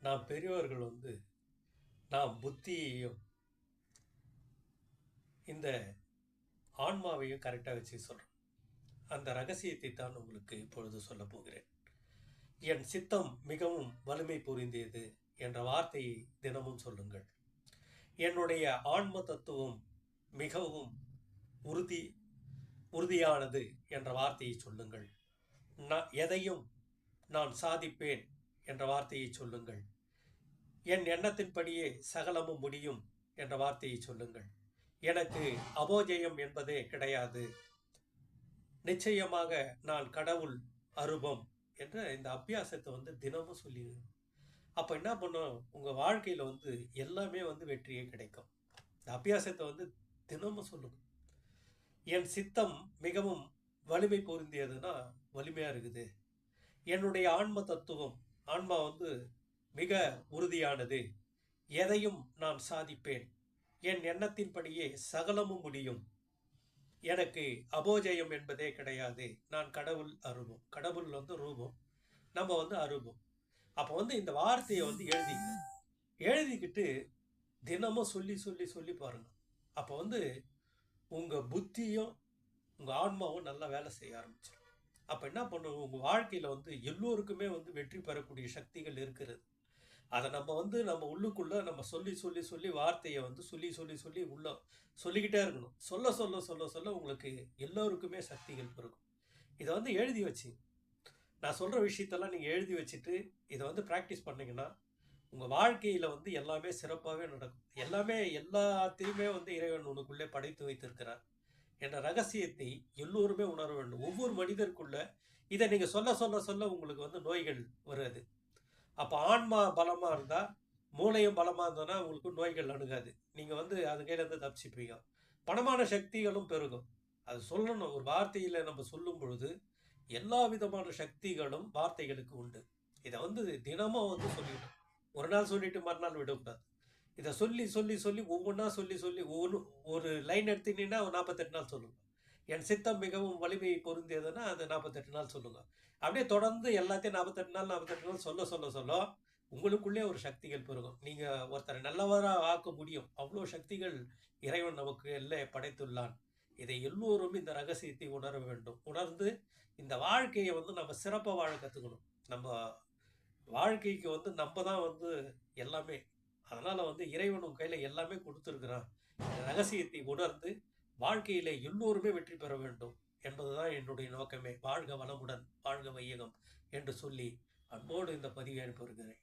நாம் பெரியவர்கள் நாம் புத்தியையும் இந்த ஆன்மாவையும் கரெக்டாக வச்சு சொல்கிறோம். அந்த ரகசியத்தை தான் உங்களுக்கு இப்பொழுது சொல்ல போகிறேன். என் சித்தம் மிகவும் வலிமை பொருந்தியது என்ற வார்த்தையை தினமும் சொல்லுங்கள். என்னுடைய ஆன்ம தத்துவம் மிகவும் உறுதியானது என்ற வார்த்தையை சொல்லுங்கள். எதையும் நான் சாதிப்பேன் என்ற வார்த்தையை சொல்லுங்கள். என் எண்ணத்தின்படியே சகலமும் முடியும் என்ற வார்த்தையை சொல்லுங்கள். எனக்கு அபோஜயம் என்பதே கிடையாது, நிச்சயமாக நான் கடவுள் அரூபம் என்ற இந்த அபியாசத்தை தினமும் சொல்லி, அப்போ என்ன பண்ணும், உங்கள் வாழ்க்கையில் எல்லாமே வெற்றியே கிடைக்கும். இந்த அபியாசத்தை தினமும் சொல்லுங்க. என் சித்தம் மிகவும் வலிமை பொருந்தியதுன்னா வலிமையாக இருக்குது. என்னுடைய ஆன்ம தத்துவம், ஆன்மா மிக உறுதியானது, எதையும் நான் சாதிப்பேன், என் எண்ணத்தின்படியே சகலமும் முடியும், எனக்கு அபோஜயம் என்பதே கிடையாது, நான் கடவுள் அரூபம். கடவுள் ரூபம், நம்ம அரூபம். அப்போ இந்த வார்த்தையை எழுதிக்கிட்டு தினமும் சொல்லி சொல்லி சொல்லி பாருங்க. அப்போ உங்கள் புத்தியும் உங்கள் ஆன்மாவும் நல்லா வேலை செய்ய ஆரம்பிச்சிடும். அப்போ என்ன பண்ணும், உங்கள் வாழ்க்கையில் எல்லோருக்குமே வெற்றி பெறக்கூடிய சக்திகள் இருக்கிறது. அதை நம்ம உள்ளுக்குள்ளே நம்ம சொல்லி சொல்லி சொல்லி வார்த்தையை சொல்லி சொல்லி சொல்லி உள்ள சொல்லிக்கிட்டே இருக்கணும். சொல்ல சொல்ல சொல்ல சொல்ல உங்களுக்கு எல்லோருக்குமே சக்திகள் பெருகும். இதை எழுதி வச்சு, நான் சொல்கிற விஷயத்தெல்லாம் நீங்கள் எழுதி வச்சுட்டு இதை ப்ராக்டிஸ் பண்ணிங்கன்னா உங்கள் வாழ்க்கையில் எல்லாமே சிறப்பாகவே நடக்கும். எல்லாத்தையுமே இறைவன் உனக்குள்ளே படைத்து வைத்திருக்கிறார் என்ற ரகசியத்தை எல்லோருமே உணர வேண்டும். ஒவ்வொரு மனிதருக்குள்ள இதை நீங்கள் சொல்ல சொல்ல சொல்ல உங்களுக்கு நோய்கள் வருது. அப்போ ஆன்மா பலமாக இருந்தால், மூளையும் பலமாக இருந்தோன்னா உங்களுக்கு நோய்கள் அணுகாது. நீங்கள் அது கையிலேருந்து தப்பிச்சுப்பீங்க. பணமான சக்திகளும் பெருகும். அது சொல்லணும். ஒரு வார்த்தையில் நம்ம சொல்லும் பொழுது எல்லா விதமான சக்திகளும் வார்த்தைகளுக்கு உண்டு. இதை தினமும் சொல்லிவிடும். ஒரு நாள் சொல்லிட்டு மறுநாள் விடக்கூடாது. இதை சொல்லி சொல்லி சொல்லி ஒவ்வொன்றா சொல்லி சொல்லி ஒரு லைன் எடுத்தீங்கன்னா 48 நாள் சொல்லுங்க. என் சித்தம் மிகவும் வலிமை பொருந்தியதுன்னா அது 48 நாள் சொல்லுங்க. அப்படியே தொடர்ந்து எல்லாத்தையும் 48 நாள் சொல்ல சொல்ல சொல்ல உங்களுக்குள்ளே ஒரு சக்திகள் பெருகும். நீங்கள் ஒருத்தரை நல்லவராக ஆக்க முடியும். அவ்வளோ சக்திகள் இறைவன் நமக்கு எல்லாம் படைத்துள்ளான். இதை எல்லோரும் இந்த ரகசியத்தை உணர வேண்டும். உணர்ந்து இந்த வாழ்க்கையை நம்ம சிறப்பாக வாழ கற்றுக்கணும். நம்ம வாழ்க்கைக்கு நம்ம தான் எல்லாமே. அதனால் இறைவனும் கையில் எல்லாமே கொடுத்துருக்கிறான். இந்த ரகசியத்தை உணர்ந்து வாழ்க்கையிலே எல்லோருமே வெற்றி பெற வேண்டும் என்பதுதான் என்னுடைய நோக்கமே. வாழ்க வளமுடன், வாழ்க வையகம் என்று சொல்லி அன்போடு இந்த பதிவை அனுப்பி வருகிறேன்.